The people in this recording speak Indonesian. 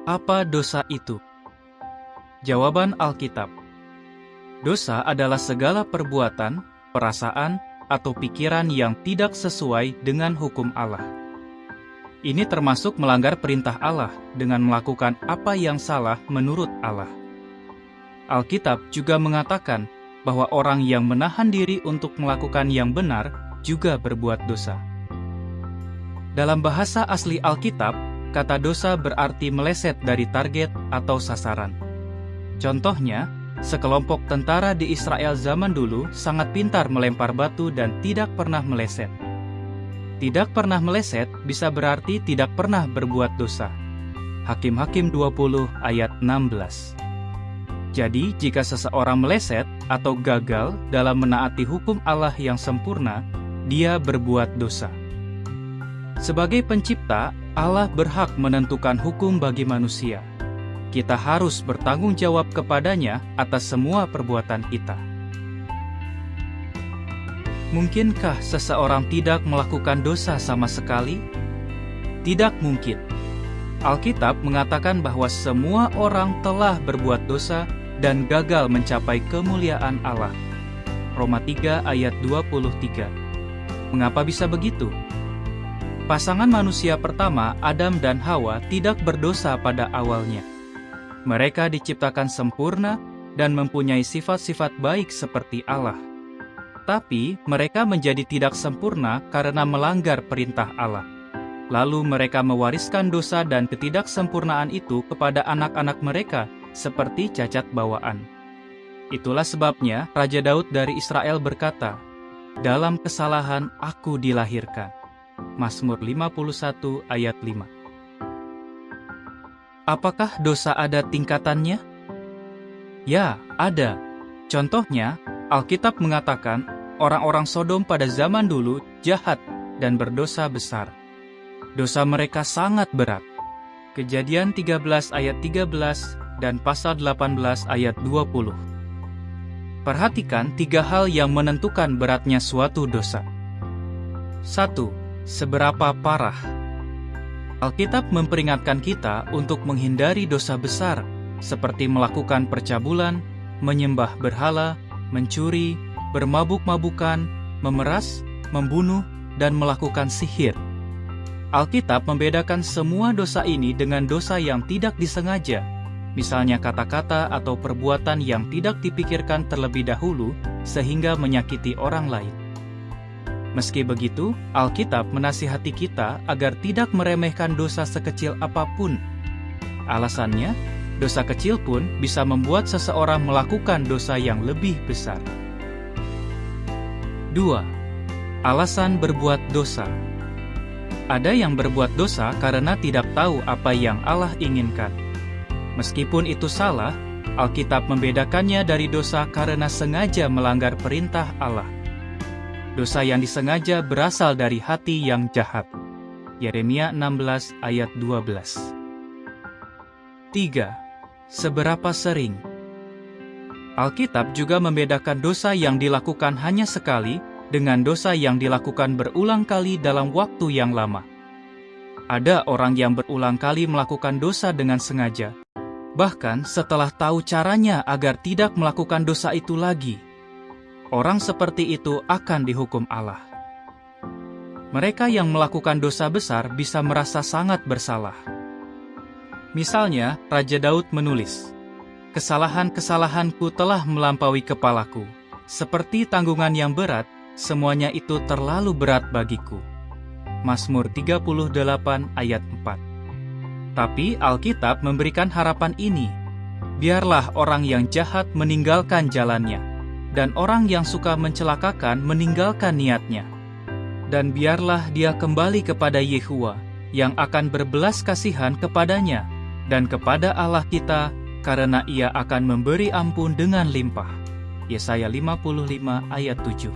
Apa dosa itu? Jawaban Alkitab. Dosa adalah segala perbuatan, perasaan, atau pikiran yang tidak sesuai dengan hukum Allah. Ini termasuk melanggar perintah Allah dengan melakukan apa yang salah menurut Allah. Alkitab juga mengatakan bahwa orang yang menahan diri untuk melakukan yang benar juga berbuat dosa. Dalam bahasa asli Alkitab, kata dosa berarti meleset dari target atau sasaran. Contohnya, sekelompok tentara di Israel zaman dulu sangat pintar melempar batu dan tidak pernah meleset. Tidak pernah meleset bisa berarti tidak pernah berbuat dosa. Hakim-Hakim 20 ayat 16. Jadi, jika seseorang meleset atau gagal dalam menaati hukum Allah yang sempurna, dia berbuat dosa. Sebagai pencipta, Allah berhak menentukan hukum bagi manusia. Kita harus bertanggung jawab kepadanya atas semua perbuatan kita. Mungkinkah seseorang tidak melakukan dosa sama sekali? Tidak mungkin. Alkitab mengatakan bahwa semua orang telah berbuat dosa dan gagal mencapai kemuliaan Allah. Roma 3 ayat 23. Mengapa bisa begitu? Pasangan manusia pertama, Adam dan Hawa, tidak berdosa pada awalnya. Mereka diciptakan sempurna dan mempunyai sifat-sifat baik seperti Allah. Tapi mereka menjadi tidak sempurna karena melanggar perintah Allah. Lalu mereka mewariskan dosa dan ketidaksempurnaan itu kepada anak-anak mereka seperti cacat bawaan. Itulah sebabnya Raja Daud dari Israel berkata, "Dalam kesalahan aku dilahirkan." Mazmur 51 ayat 5. Apakah dosa ada tingkatannya? Ya, ada. Contohnya, Alkitab mengatakan orang-orang Sodom pada zaman dulu jahat dan berdosa besar. Dosa mereka sangat berat. Kejadian 13 ayat 13 dan pasal 18 ayat 20. Perhatikan 3 hal yang menentukan beratnya suatu dosa. 1. Seberapa parah? Alkitab memperingatkan kita untuk menghindari dosa besar, seperti melakukan percabulan, menyembah berhala, mencuri, bermabuk-mabukan, memeras, membunuh, dan melakukan sihir. Alkitab membedakan semua dosa ini dengan dosa yang tidak disengaja, misalnya kata-kata atau perbuatan yang tidak dipikirkan terlebih dahulu sehingga menyakiti orang lain. Meski begitu, Alkitab menasihati kita agar tidak meremehkan dosa sekecil apapun. Alasannya, dosa kecil pun bisa membuat seseorang melakukan dosa yang lebih besar. 2. Alasan berbuat dosa. Ada yang berbuat dosa karena tidak tahu apa yang Allah inginkan. Meskipun itu salah, Alkitab membedakannya dari dosa karena sengaja melanggar perintah Allah. Dosa yang disengaja berasal dari hati yang jahat. Yeremia 16 ayat 12. 3. Seberapa sering? Alkitab juga membedakan dosa yang dilakukan hanya sekali dengan dosa yang dilakukan berulang kali dalam waktu yang lama. Ada orang yang berulang kali melakukan dosa dengan sengaja, bahkan setelah tahu caranya agar tidak melakukan dosa itu lagi. Orang seperti itu akan dihukum Allah. Mereka yang melakukan dosa besar bisa merasa sangat bersalah. Misalnya, Raja Daud menulis, "Kesalahan-kesalahanku telah melampaui kepalaku. Seperti tanggungan yang berat, semuanya itu terlalu berat bagiku." Mazmur 38 ayat 4. Tapi Alkitab memberikan harapan ini, biarlah orang yang jahat meninggalkan jalannya, dan orang yang suka mencelakakan meninggalkan niatnya. Dan biarlah dia kembali kepada Yehuwa, yang akan berbelas kasihan kepadanya, dan kepada Allah kita, karena Ia akan memberi ampun dengan limpah. Yesaya 55 ayat 7.